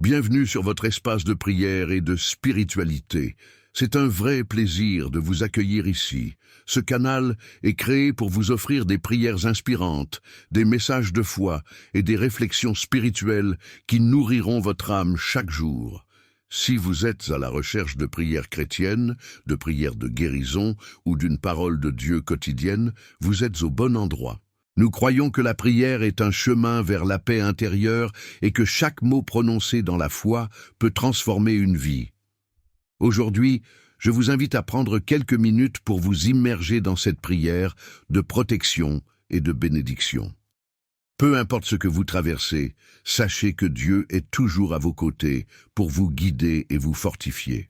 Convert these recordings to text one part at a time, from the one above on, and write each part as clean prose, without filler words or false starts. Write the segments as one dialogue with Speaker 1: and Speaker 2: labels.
Speaker 1: Bienvenue sur votre espace de prière et de spiritualité. C'est un vrai plaisir de vous accueillir ici. Ce canal est créé pour vous offrir des prières inspirantes, des messages de foi et des réflexions spirituelles qui nourriront votre âme chaque jour. Si vous êtes à la recherche de prières chrétiennes, de prières de guérison ou d'une parole de Dieu quotidienne, vous êtes au bon endroit. Nous croyons que la prière est un chemin vers la paix intérieure et que chaque mot prononcé dans la foi peut transformer une vie. Aujourd'hui, je vous invite à prendre quelques minutes pour vous immerger dans cette prière de protection et de bénédiction. Peu importe ce que vous traversez, sachez que Dieu est toujours à vos côtés pour vous guider et vous fortifier.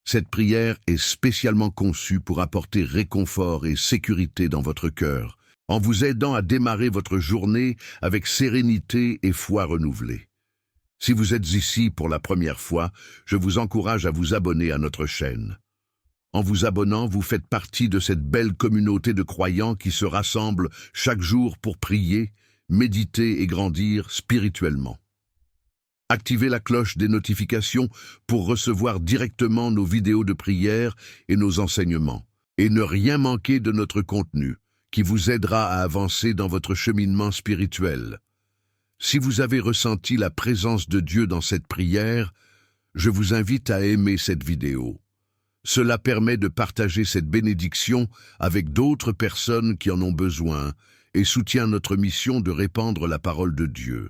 Speaker 1: Cette prière est spécialement conçue pour apporter réconfort et sécurité dans votre cœur, en vous aidant à démarrer votre journée avec sérénité et foi renouvelée. Si vous êtes ici pour la première fois, je vous encourage à vous abonner à notre chaîne. En vous abonnant, vous faites partie de cette belle communauté de croyants qui se rassemblent chaque jour pour prier, méditer et grandir spirituellement. Activez la cloche des notifications pour recevoir directement nos vidéos de prière et nos enseignements, et ne rien manquer de notre contenu, qui vous aidera à avancer dans votre cheminement spirituel. Si vous avez ressenti la présence de Dieu dans cette prière, je vous invite à aimer cette vidéo. Cela permet de partager cette bénédiction avec d'autres personnes qui en ont besoin et soutient notre mission de répandre la parole de Dieu.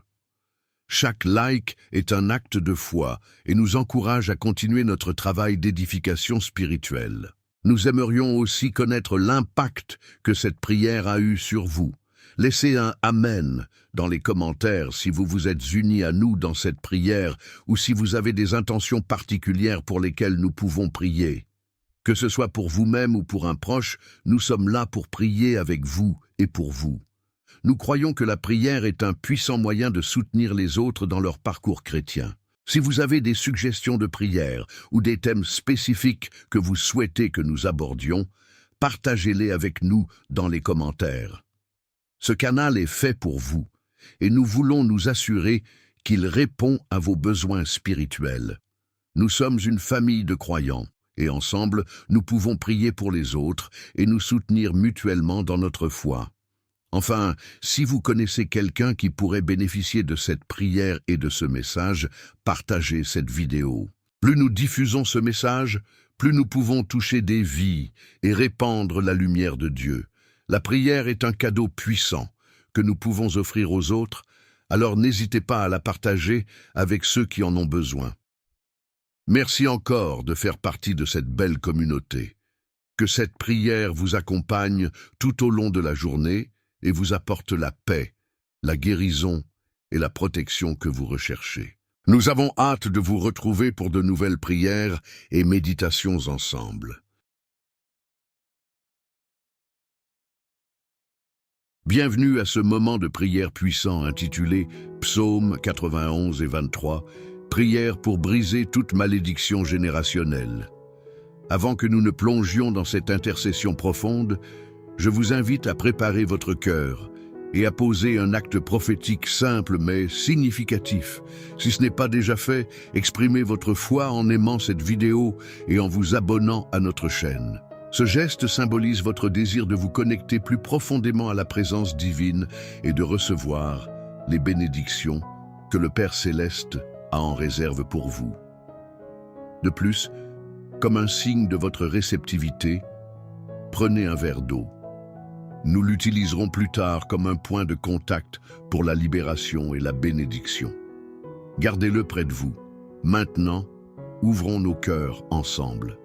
Speaker 1: Chaque like est un acte de foi et nous encourage à continuer notre travail d'édification spirituelle. Nous aimerions aussi connaître l'impact que cette prière a eu sur vous. Laissez un « Amen » dans les commentaires si vous vous êtes unis à nous dans cette prière ou si vous avez des intentions particulières pour lesquelles nous pouvons prier. Que ce soit pour vous-même ou pour un proche, nous sommes là pour prier avec vous et pour vous. Nous croyons que la prière est un puissant moyen de soutenir les autres dans leur parcours chrétien. Si vous avez des suggestions de prière ou des thèmes spécifiques que vous souhaitez que nous abordions, partagez-les avec nous dans les commentaires. Ce canal est fait pour vous, et nous voulons nous assurer qu'il répond à vos besoins spirituels. Nous sommes une famille de croyants, et ensemble, nous pouvons prier pour les autres et nous soutenir mutuellement dans notre foi. Enfin, si vous connaissez quelqu'un qui pourrait bénéficier de cette prière et de ce message, partagez cette vidéo. Plus nous diffusons ce message, plus nous pouvons toucher des vies et répandre la lumière de Dieu. La prière est un cadeau puissant que nous pouvons offrir aux autres, alors n'hésitez pas à la partager avec ceux qui en ont besoin. Merci encore de faire partie de cette belle communauté. Que cette prière vous accompagne tout au long de la journée et vous apporte la paix, la guérison et la protection que vous recherchez. Nous avons hâte de vous retrouver pour de nouvelles prières et méditations ensemble. Bienvenue à ce moment de prière puissant intitulé Psaume 91 et 23, prière pour briser toute malédiction générationnelle. Avant que nous ne plongions dans cette intercession profonde, je vous invite à préparer votre cœur et à poser un acte prophétique simple mais significatif. Si ce n'est pas déjà fait, exprimez votre foi en aimant cette vidéo et en vous abonnant à notre chaîne. Ce geste symbolise votre désir de vous connecter plus profondément à la présence divine et de recevoir les bénédictions que le Père Céleste a en réserve pour vous. De plus, comme un signe de votre réceptivité, prenez un verre d'eau. Nous l'utiliserons plus tard comme un point de contact pour la libération et la bénédiction. Gardez-le près de vous. Maintenant, ouvrons nos cœurs ensemble.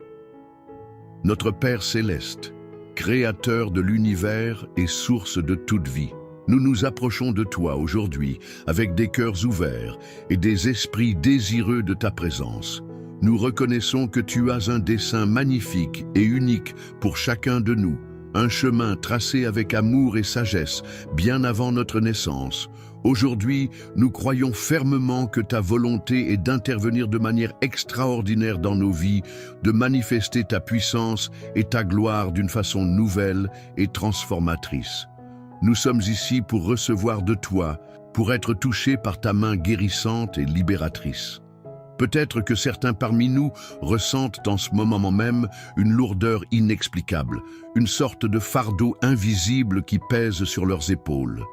Speaker 1: Notre Père Céleste, Créateur de l'univers et source de toute vie, nous nous approchons de toi aujourd'hui avec des cœurs ouverts et des esprits désireux de ta présence. Nous reconnaissons que tu as un dessein magnifique et unique pour chacun de nous, un chemin tracé avec amour et sagesse bien avant notre naissance. Aujourd'hui, nous croyons fermement que ta volonté est d'intervenir de manière extraordinaire dans nos vies, de manifester ta puissance et ta gloire d'une façon nouvelle et transformatrice. Nous sommes ici pour recevoir de toi pour être touchés par ta main guérissante et libératrice. Peut-être que certains parmi nous ressentent en ce moment même une lourdeur inexplicable, une sorte de fardeau invisible qui pèse sur leurs épaules.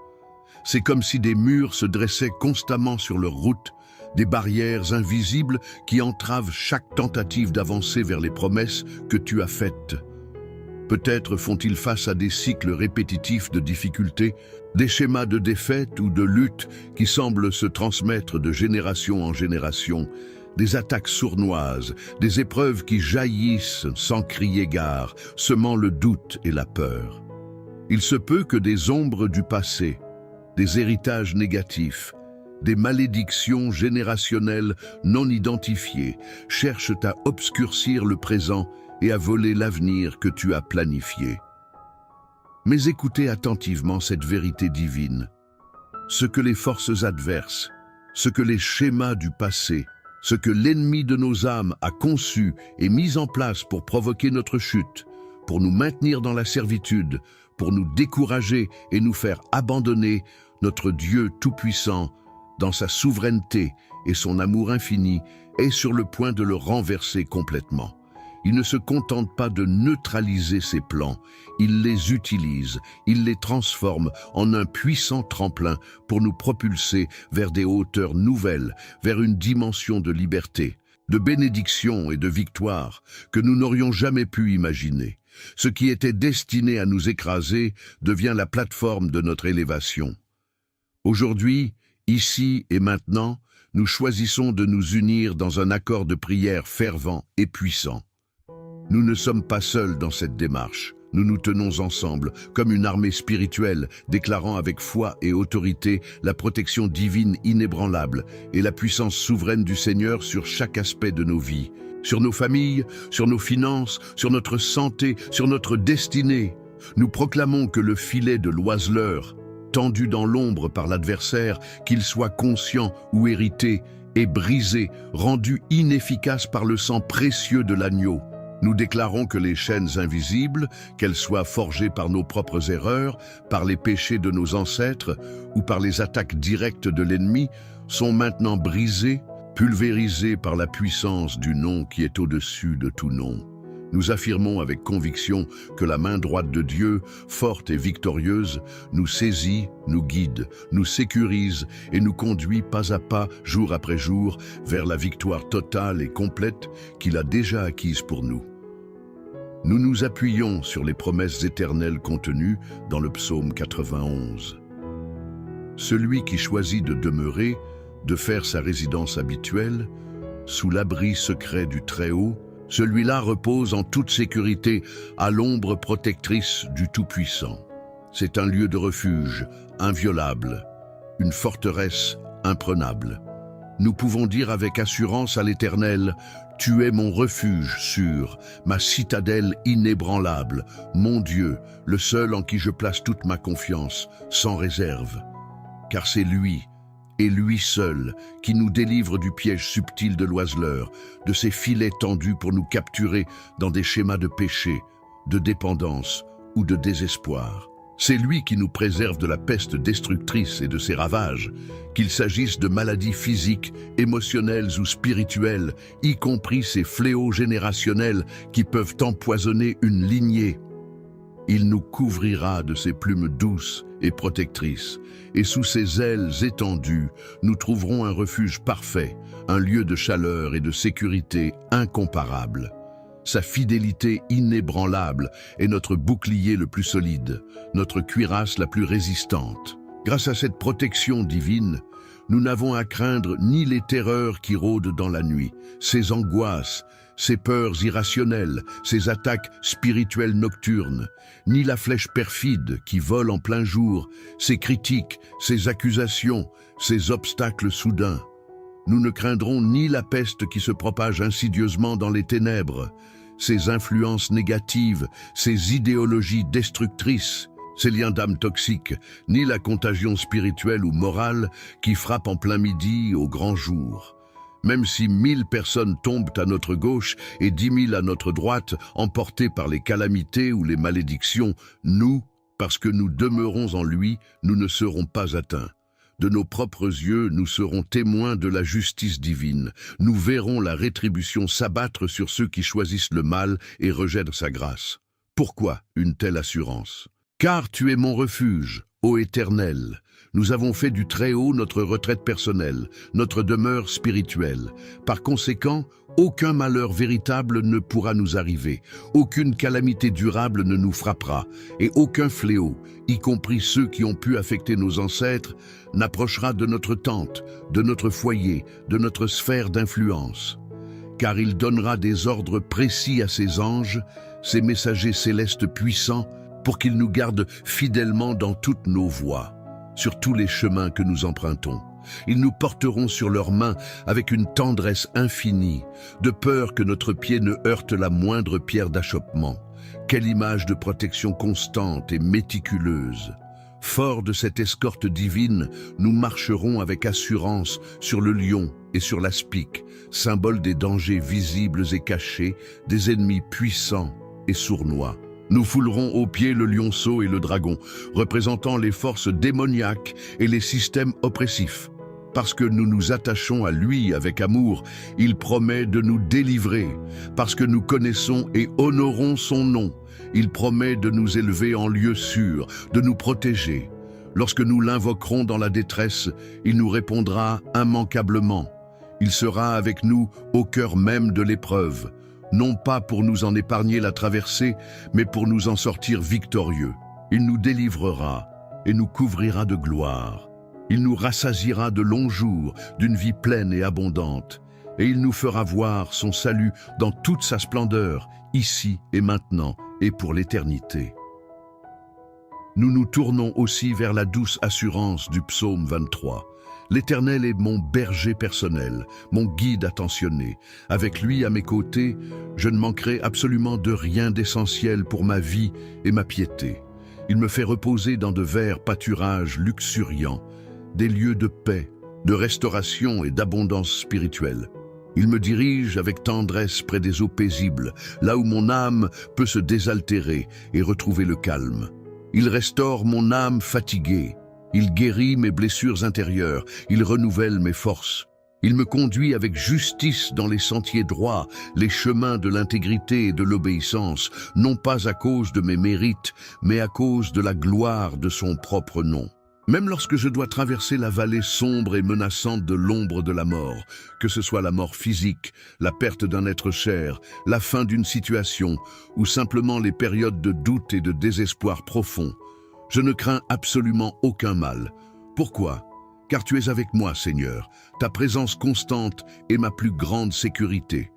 Speaker 1: C'est comme si des murs se dressaient constamment sur leur route, des barrières invisibles qui entravent chaque tentative d'avancer vers les promesses que tu as faites. Peut-être font-ils face à des cycles répétitifs de difficultés, des schémas de défaite ou de lutte qui semblent se transmettre de génération en génération, des attaques sournoises, des épreuves qui jaillissent sans crier gare, semant le doute et la peur. Il se peut que des ombres du passé, des héritages négatifs, des malédictions générationnelles non identifiées cherchent à obscurcir le présent et à voler l'avenir que tu as planifié. Mais écoutez attentivement cette vérité divine. Ce que les forces adverses, ce que les schémas du passé, ce que l'ennemi de nos âmes a conçu et mis en place pour provoquer notre chute, pour nous maintenir dans la servitude, pour nous décourager et nous faire abandonner, notre Dieu tout-puissant, dans sa souveraineté et son amour infini, est sur le point de le renverser complètement. Il ne se contente pas de neutraliser ses plans, il les utilise, il les transforme en un puissant tremplin pour nous propulser vers des hauteurs nouvelles, vers une dimension de liberté, de bénédiction et de victoire que nous n'aurions jamais pu imaginer. Ce qui était destiné à nous écraser devient la plateforme de notre élévation. Aujourd'hui, ici et maintenant, nous choisissons de nous unir dans un accord de prière fervent et puissant. Nous ne sommes pas seuls dans cette démarche. Nous nous tenons ensemble, comme une armée spirituelle, déclarant avec foi et autorité la protection divine inébranlable et la puissance souveraine du Seigneur sur chaque aspect de nos vies, sur nos familles, sur nos finances, sur notre santé, sur notre destinée. Nous proclamons que le filet de l'oiseleur, tendu dans l'ombre par l'adversaire, qu'il soit conscient ou hérité, est brisé, rendu inefficace par le sang précieux de l'agneau. Nous déclarons que les chaînes invisibles, qu'elles soient forgées par nos propres erreurs, par les péchés de nos ancêtres ou par les attaques directes de l'ennemi, sont maintenant brisées, pulvérisées par la puissance du nom qui est au-dessus de tout nom. Nous affirmons avec conviction que la main droite de Dieu, forte et victorieuse, nous saisit, nous guide, nous sécurise et nous conduit pas à pas, jour après jour, vers la victoire totale et complète qu'il a déjà acquise pour nous. Nous nous appuyons sur les promesses éternelles contenues dans le psaume 91. Celui qui choisit de demeurer, de faire sa résidence habituelle, sous l'abri secret du Très-Haut, celui-là repose en toute sécurité à l'ombre protectrice du Tout-Puissant. C'est un lieu de refuge inviolable, une forteresse imprenable. Nous pouvons dire avec assurance à l'Éternel, « Tu es mon refuge sûr, ma citadelle inébranlable, mon Dieu, le seul en qui je place toute ma confiance, sans réserve. » Car c'est lui, et lui seul, qui nous délivre du piège subtil de l'oiseleur, de ses filets tendus pour nous capturer dans des schémas de péché, de dépendance ou de désespoir. C'est lui qui nous préserve de la peste destructrice et de ses ravages, qu'il s'agisse de maladies physiques, émotionnelles ou spirituelles, y compris ces fléaux générationnels qui peuvent empoisonner une lignée. Il nous couvrira de ses plumes douces et protectrices, et sous ses ailes étendues, nous trouverons un refuge parfait, un lieu de chaleur et de sécurité incomparable. Sa fidélité inébranlable est notre bouclier le plus solide, notre cuirasse la plus résistante. Grâce à cette protection divine, nous n'avons à craindre ni les terreurs qui rôdent dans la nuit, ses angoisses, ses peurs irrationnelles, ses attaques spirituelles nocturnes, ni la flèche perfide qui vole en plein jour, ses critiques, ses accusations, ses obstacles soudains. Nous ne craindrons ni la peste qui se propage insidieusement dans les ténèbres, ses influences négatives, ses idéologies destructrices, ses liens d'âme toxiques, ni la contagion spirituelle ou morale qui frappe en plein midi au grand jour. Même si 1000 personnes tombent à notre gauche et 10 000 à notre droite, emportées par les calamités ou les malédictions, nous, parce que nous demeurons en lui, nous ne serons pas atteints. De nos propres yeux, nous serons témoins de la justice divine. Nous verrons la rétribution s'abattre sur ceux qui choisissent le mal et rejettent sa grâce. Pourquoi une telle assurance? Car tu es mon refuge, ô Éternel. Nous avons fait du Très-Haut notre retraite personnelle, notre demeure spirituelle. Par conséquent, aucun malheur véritable ne pourra nous arriver, aucune calamité durable ne nous frappera, et aucun fléau, y compris ceux qui ont pu affecter nos ancêtres, n'approchera de notre tente, de notre foyer, de notre sphère d'influence. Car il donnera des ordres précis à ses anges, ses messagers célestes puissants, pour qu'ils nous gardent fidèlement dans toutes nos voies, sur tous les chemins que nous empruntons. Ils nous porteront sur leurs mains avec une tendresse infinie, de peur que notre pied ne heurte la moindre pierre d'achoppement. Quelle image de protection constante et méticuleuse! Forts de cette escorte divine, nous marcherons avec assurance sur le lion et sur l'aspic, symbole des dangers visibles et cachés, des ennemis puissants et sournois. Nous foulerons aux pieds le lionceau et le dragon, représentant les forces démoniaques et les systèmes oppressifs. Parce que nous nous attachons à lui avec amour, il promet de nous délivrer. Parce que nous connaissons et honorons son nom, il promet de nous élever en lieu sûr, de nous protéger. Lorsque nous l'invoquerons dans la détresse, il nous répondra immanquablement. Il sera avec nous au cœur même de l'épreuve. Non pas pour nous en épargner la traversée, mais pour nous en sortir victorieux. Il nous délivrera et nous couvrira de gloire. Il nous rassasiera de longs jours, d'une vie pleine et abondante. Et il nous fera voir son salut dans toute sa splendeur, ici et maintenant, et pour l'éternité. Nous nous tournons aussi vers la douce assurance du psaume 23. L'Éternel est mon berger personnel, mon guide attentionné. Avec lui à mes côtés, je ne manquerai absolument de rien d'essentiel pour ma vie et ma piété. Il me fait reposer dans de verts pâturages luxuriants, des lieux de paix, de restauration et d'abondance spirituelle. Il me dirige avec tendresse près des eaux paisibles, là où mon âme peut se désaltérer et retrouver le calme. Il restaure mon âme fatiguée. Il guérit mes blessures intérieures, il renouvelle mes forces. Il me conduit avec justice dans les sentiers droits, les chemins de l'intégrité et de l'obéissance, non pas à cause de mes mérites, mais à cause de la gloire de son propre nom. Même lorsque je dois traverser la vallée sombre et menaçante de l'ombre de la mort, que ce soit la mort physique, la perte d'un être cher, la fin d'une situation, ou simplement les périodes de doute et de désespoir profond, je ne crains absolument aucun mal. Pourquoi? Car tu es avec moi, Seigneur. Ta présence constante est ma plus grande sécurité.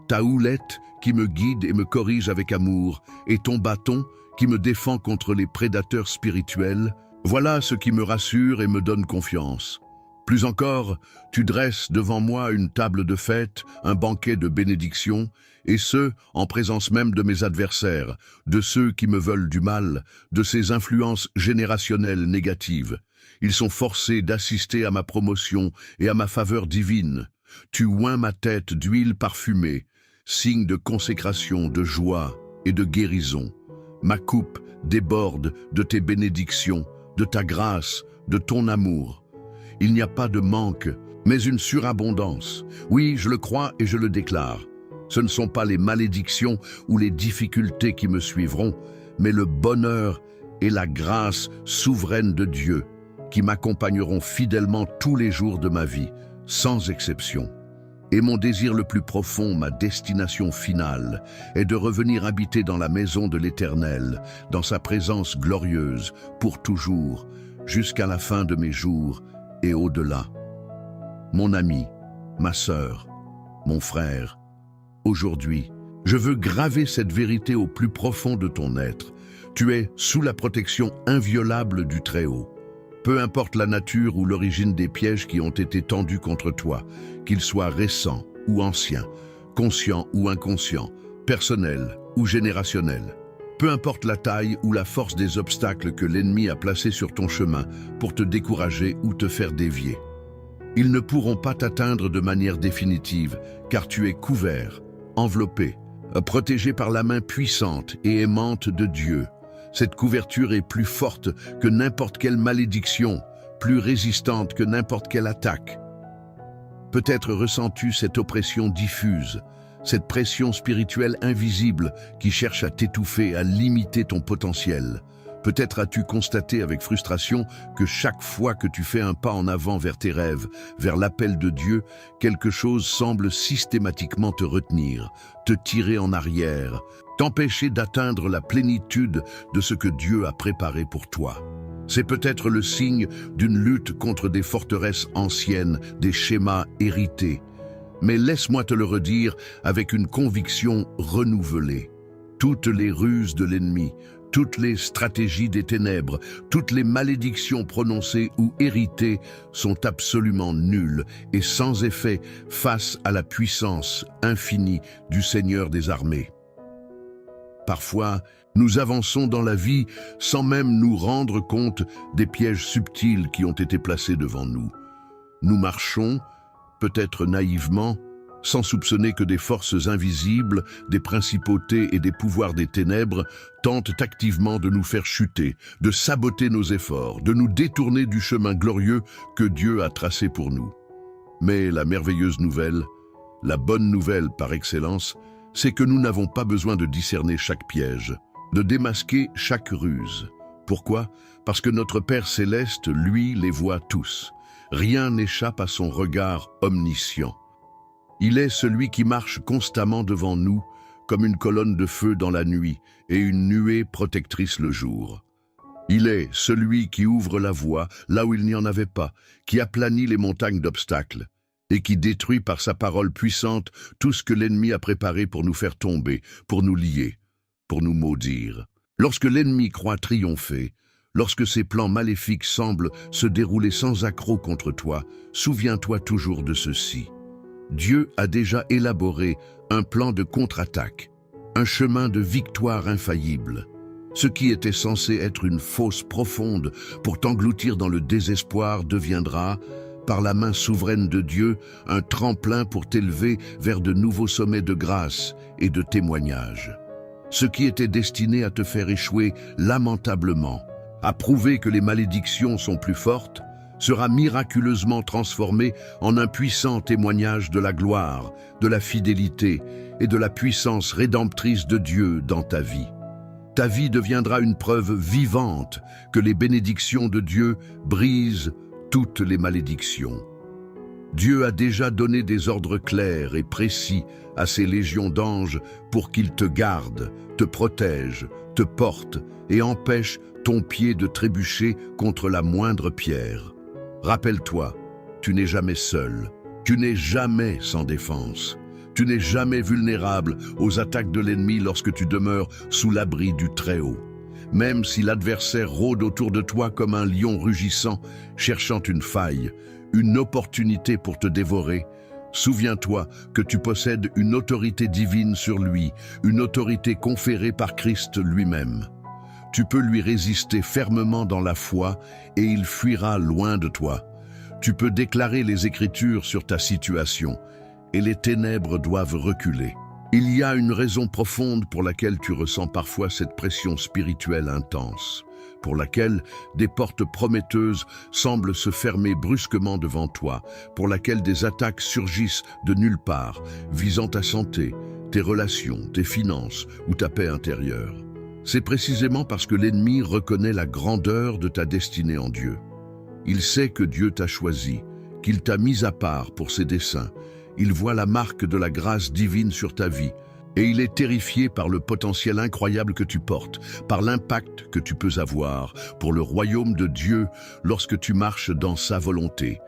Speaker 1: Ta houlette qui me guide et me corrige avec amour, et ton bâton qui me défend contre les prédateurs spirituels, voilà ce qui me rassure et me donne confiance. Plus encore, tu dresses devant moi une table de fête, un banquet de bénédiction, et ce, en présence même de mes adversaires, de ceux qui me veulent du mal, de ces influences générationnelles négatives. Ils sont forcés d'assister à ma promotion et à ma faveur divine. Tu oins ma tête d'huile parfumée, signe de consécration, de joie et de guérison. Ma coupe déborde de tes bénédictions, de ta grâce, de ton amour. Il n'y a pas de manque, mais une surabondance. Oui, je le crois et je le déclare. Ce ne sont pas les malédictions ou les difficultés qui me suivront, mais le bonheur et la grâce souveraine de Dieu qui m'accompagneront fidèlement tous les jours de ma vie, sans exception. Et mon désir le plus profond, ma destination finale, est de revenir habiter dans la maison de l'Éternel, dans sa présence glorieuse, pour toujours, jusqu'à la fin de mes jours et au-delà. Mon ami, ma sœur, mon frère, aujourd'hui, je veux graver cette vérité au plus profond de ton être. Tu es sous la protection inviolable du Très-Haut. Peu importe la nature ou l'origine des pièges qui ont été tendus contre toi, qu'ils soient récents ou anciens, conscients ou inconscients, personnels ou générationnels. Peu importe la taille ou la force des obstacles que l'ennemi a placés sur ton chemin pour te décourager ou te faire dévier. Ils ne pourront pas t'atteindre de manière définitive, car tu es couvert, enveloppé, protégé par la main puissante et aimante de Dieu. Cette couverture est plus forte que n'importe quelle malédiction, plus résistante que n'importe quelle attaque. Peut-être ressens-tu cette oppression diffuse, cette pression spirituelle invisible qui cherche à t'étouffer, à limiter ton potentiel. Peut-être as-tu constaté avec frustration que chaque fois que tu fais un pas en avant vers tes rêves, vers l'appel de Dieu, quelque chose semble systématiquement te retenir, te tirer en arrière, t'empêcher d'atteindre la plénitude de ce que Dieu a préparé pour toi. C'est peut-être le signe d'une lutte contre des forteresses anciennes, des schémas hérités. Mais laisse-moi te le redire avec une conviction renouvelée. Toutes les ruses de l'ennemi, toutes les stratégies des ténèbres, toutes les malédictions prononcées ou héritées sont absolument nulles et sans effet face à la puissance infinie du Seigneur des armées. Parfois, nous avançons dans la vie sans même nous rendre compte des pièges subtils qui ont été placés devant nous. Nous marchons, peut-être naïvement, sans soupçonner que des forces invisibles, des principautés et des pouvoirs des ténèbres tentent activement de nous faire chuter, de saboter nos efforts, de nous détourner du chemin glorieux que Dieu a tracé pour nous. Mais la merveilleuse nouvelle, la bonne nouvelle par excellence, c'est que nous n'avons pas besoin de discerner chaque piège, de démasquer chaque ruse. Pourquoi? Parce que notre Père Céleste, lui, les voit tous. Rien n'échappe à son regard omniscient. Il est celui qui marche constamment devant nous, comme une colonne de feu dans la nuit et une nuée protectrice le jour. Il est celui qui ouvre la voie là où il n'y en avait pas, qui aplanit les montagnes d'obstacles et qui détruit par sa parole puissante tout ce que l'ennemi a préparé pour nous faire tomber, pour nous lier, pour nous maudire. Lorsque l'ennemi croit triompher, lorsque ses plans maléfiques semblent se dérouler sans accroc contre toi, souviens-toi toujours de ceci. Dieu a déjà élaboré un plan de contre-attaque, un chemin de victoire infaillible. Ce qui était censé être une fosse profonde pour t'engloutir dans le désespoir deviendra, par la main souveraine de Dieu, un tremplin pour t'élever vers de nouveaux sommets de grâce et de témoignage. Ce qui était destiné à te faire échouer lamentablement, à prouver que les malédictions sont plus fortes, sera miraculeusement transformé en un puissant témoignage de la gloire, de la fidélité et de la puissance rédemptrice de Dieu dans ta vie. Ta vie deviendra une preuve vivante que les bénédictions de Dieu brisent toutes les malédictions. Dieu a déjà donné des ordres clairs et précis à ses légions d'anges pour qu'ils te gardent, te protègent, te portent et empêchent ton pied de trébucher contre la moindre pierre. Rappelle-toi, tu n'es jamais seul, tu n'es jamais sans défense, tu n'es jamais vulnérable aux attaques de l'ennemi lorsque tu demeures sous l'abri du Très-Haut. Même si l'adversaire rôde autour de toi comme un lion rugissant, cherchant une faille, une opportunité pour te dévorer, souviens-toi que tu possèdes une autorité divine sur lui, une autorité conférée par Christ lui-même. Tu peux lui résister fermement dans la foi et il fuira loin de toi. Tu peux déclarer les Écritures sur ta situation et les ténèbres doivent reculer. Il y a une raison profonde pour laquelle tu ressens parfois cette pression spirituelle intense, pour laquelle des portes prometteuses semblent se fermer brusquement devant toi, pour laquelle des attaques surgissent de nulle part, visant ta santé, tes relations, tes finances ou ta paix intérieure. C'est précisément parce que l'ennemi reconnaît la grandeur de ta destinée en Dieu. Il sait que Dieu t'a choisi, qu'il t'a mis à part pour ses desseins. Il voit la marque de la grâce divine sur ta vie et il est terrifié par le potentiel incroyable que tu portes, par l'impact que tu peux avoir pour le royaume de Dieu lorsque tu marches dans sa volonté.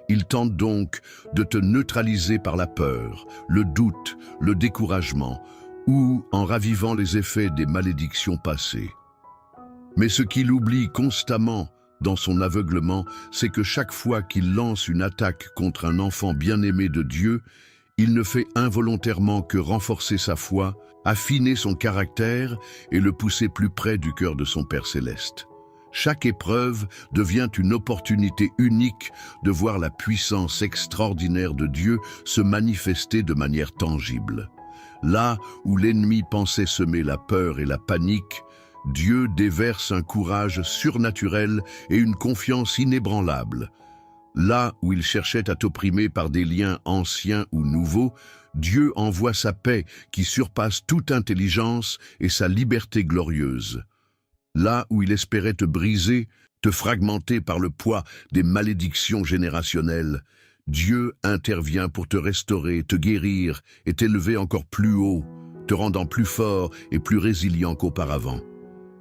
Speaker 1: Il tente donc de te neutraliser par la peur, le doute, le découragement, ou en ravivant les effets des malédictions passées. Mais ce qu'il oublie constamment dans son aveuglement, c'est que chaque fois qu'il lance une attaque contre un enfant bien-aimé de Dieu, il ne fait involontairement que renforcer sa foi, affiner son caractère et le pousser plus près du cœur de son Père Céleste. Chaque épreuve devient une opportunité unique de voir la puissance extraordinaire de Dieu se manifester de manière tangible. Là où l'ennemi pensait semer la peur et la panique, Dieu déverse un courage surnaturel et une confiance inébranlable. Là où il cherchait à t'opprimer par des liens anciens ou nouveaux, Dieu envoie sa paix qui surpasse toute intelligence et sa liberté glorieuse. Là où il espérait te briser, te fragmenter par le poids des malédictions générationnelles, Dieu intervient pour te restaurer, te guérir et t'élever encore plus haut, te rendant plus fort et plus résilient qu'auparavant.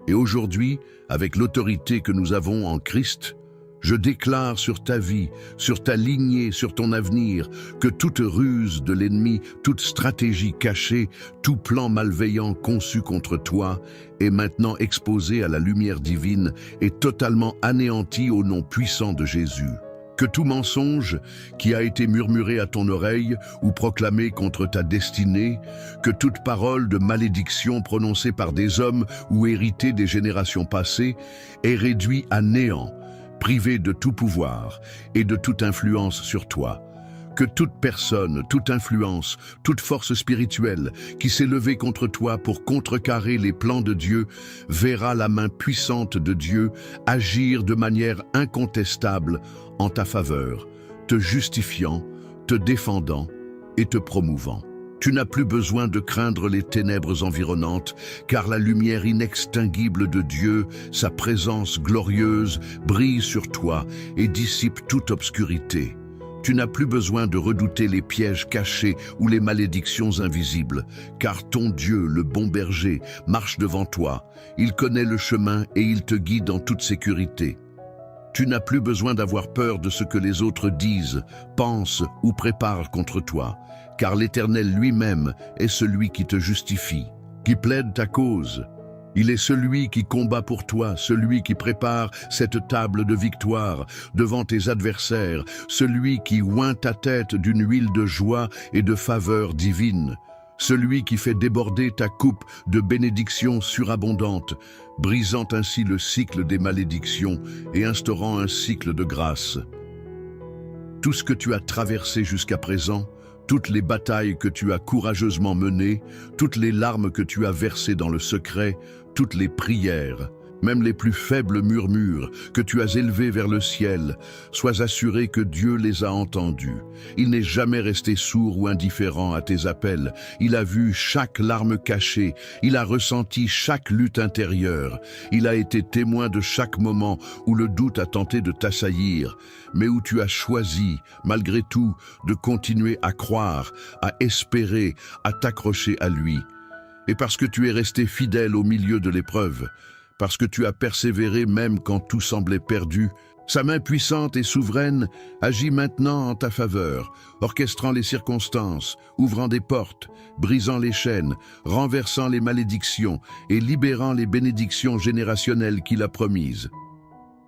Speaker 1: Et aujourd'hui, avec l'autorité que nous avons en Christ, je déclare sur ta vie, sur ta lignée, sur ton avenir, que toute ruse de l'ennemi, toute stratégie cachée, tout plan malveillant conçu contre toi est maintenant exposé à la lumière divine et totalement anéanti au nom puissant de Jésus. Que tout mensonge qui a été murmuré à ton oreille ou proclamé contre ta destinée, que toute parole de malédiction prononcée par des hommes ou héritée des générations passées est réduit à néant, privé de tout pouvoir et de toute influence sur toi. Que toute personne, toute influence, toute force spirituelle qui s'est levée contre toi pour contrecarrer les plans de Dieu verra la main puissante de Dieu agir de manière incontestable en ta faveur, te justifiant, te défendant et te promouvant. Tu n'as plus besoin de craindre les ténèbres environnantes, car la lumière inextinguible de Dieu, sa présence glorieuse, brille sur toi et dissipe toute obscurité. Tu n'as plus besoin de redouter les pièges cachés ou les malédictions invisibles, car ton Dieu, le bon berger, marche devant toi. Il connaît le chemin et il te guide en toute sécurité. Tu n'as plus besoin d'avoir peur de ce que les autres disent, pensent ou préparent contre toi, car l'Éternel lui-même est celui qui te justifie, qui plaide ta cause. Il est celui qui combat pour toi, celui qui prépare cette table de victoire devant tes adversaires, celui qui oint ta tête d'une huile de joie et de faveur divine, celui qui fait déborder ta coupe de bénédictions surabondantes, brisant ainsi le cycle des malédictions et instaurant un cycle de grâce. Tout ce que tu as traversé jusqu'à présent, toutes les batailles que tu as courageusement menées, toutes les larmes que tu as versées dans le secret, toutes les prières, même les plus faibles murmures que tu as élevés vers le ciel, sois assuré que Dieu les a entendus. Il n'est jamais resté sourd ou indifférent à tes appels. Il a vu chaque larme cachée, il a ressenti chaque lutte intérieure. Il a été témoin de chaque moment où le doute a tenté de t'assaillir, mais où tu as choisi, malgré tout, de continuer à croire, à espérer, à t'accrocher à lui. Et parce que tu es resté fidèle au milieu de l'épreuve, parce que tu as persévéré même quand tout semblait perdu, sa main puissante et souveraine agit maintenant en ta faveur, orchestrant les circonstances, ouvrant des portes, brisant les chaînes, renversant les malédictions et libérant les bénédictions générationnelles qu'il a promises.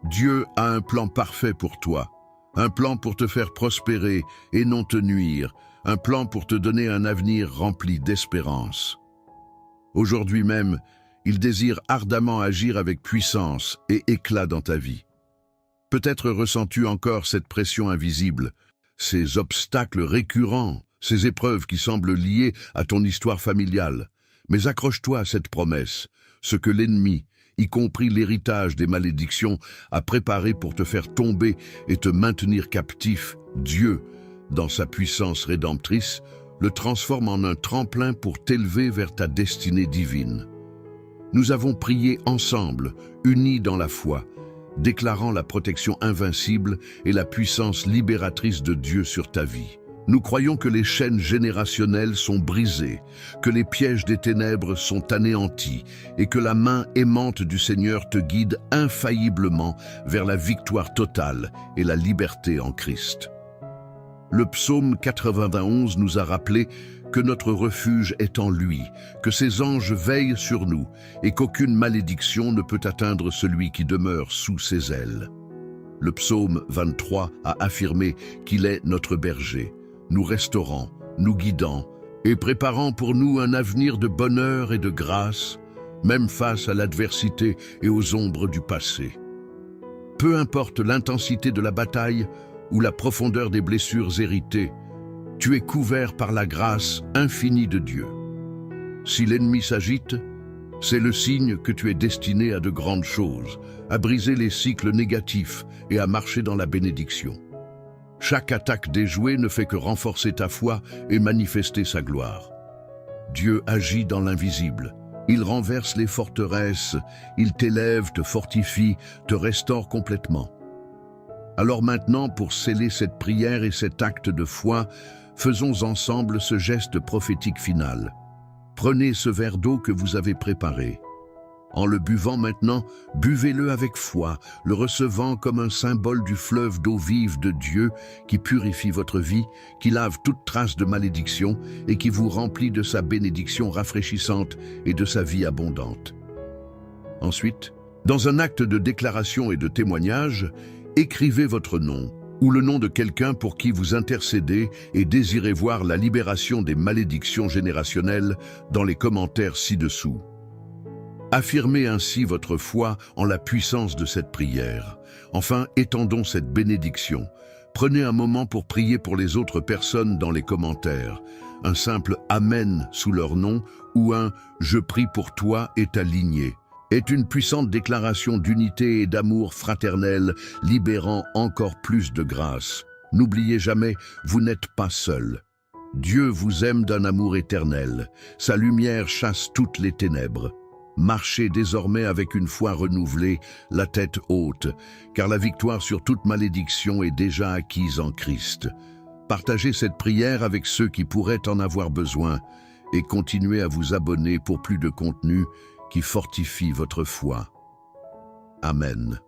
Speaker 1: Dieu a un plan parfait pour toi, un plan pour te faire prospérer et non te nuire, un plan pour te donner un avenir rempli d'espérance. Aujourd'hui même, il désire ardemment agir avec puissance et éclat dans ta vie. Peut-être ressens-tu encore cette pression invisible, ces obstacles récurrents, ces épreuves qui semblent liées à ton histoire familiale. Mais accroche-toi à cette promesse, ce que l'ennemi, y compris l'héritage des malédictions, a préparé pour te faire tomber et te maintenir captif, Dieu, dans sa puissance rédemptrice, le transforme en un tremplin pour t'élever vers ta destinée divine. Nous avons prié ensemble, unis dans la foi, déclarant la protection invincible et la puissance libératrice de Dieu sur ta vie. Nous croyons que les chaînes générationnelles sont brisées, que les pièges des ténèbres sont anéantis et que la main aimante du Seigneur te guide infailliblement vers la victoire totale et la liberté en Christ. Le psaume 91 nous a rappelé que notre refuge est en lui, que ses anges veillent sur nous et qu'aucune malédiction ne peut atteindre celui qui demeure sous ses ailes. Le psaume 23 a affirmé qu'il est notre berger, nous restaurant, nous guidant et préparant pour nous un avenir de bonheur et de grâce, même face à l'adversité et aux ombres du passé. Peu importe l'intensité de la bataille ou la profondeur des blessures héritées, tu es couvert par la grâce infinie de Dieu. Si l'ennemi s'agite, C'est le signe que tu es destiné à de grandes choses, à briser les cycles négatifs et à marcher dans la bénédiction. Chaque attaque déjouée ne fait que renforcer ta foi et manifester sa gloire. Dieu agit dans l'invisible. Il renverse les forteresses, il t'élève, te fortifie, te restaure complètement. Alors maintenant, pour sceller cette prière et cet acte de foi, faisons ensemble ce geste prophétique final. Prenez ce verre d'eau que vous avez préparé. En le buvant maintenant, buvez-le avec foi, le recevant comme un symbole du fleuve d'eau vive de Dieu qui purifie votre vie, qui lave toute trace de malédiction et qui vous remplit de sa bénédiction rafraîchissante et de sa vie abondante. Ensuite, dans un acte de déclaration et de témoignage, écrivez votre nom ou le nom de quelqu'un pour qui vous intercédez et désirez voir la libération des malédictions générationnelles dans les commentaires ci-dessous. Affirmez ainsi votre foi en la puissance de cette prière. Enfin, étendons cette bénédiction. Prenez un moment pour prier pour les autres personnes dans les commentaires. Un simple « Amen » sous leur nom ou un « Je prie pour toi et ta lignée » est une puissante déclaration d'unité et d'amour fraternel, libérant encore plus de grâce. N'oubliez jamais, vous n'êtes pas seul. Dieu vous aime d'un amour éternel. Sa lumière chasse toutes les ténèbres. Marchez désormais avec une foi renouvelée, la tête haute, car la victoire sur toute malédiction est déjà acquise en Christ. Partagez cette prière avec ceux qui pourraient en avoir besoin et continuez à vous abonner pour plus de contenu qui fortifie votre foi. Amen.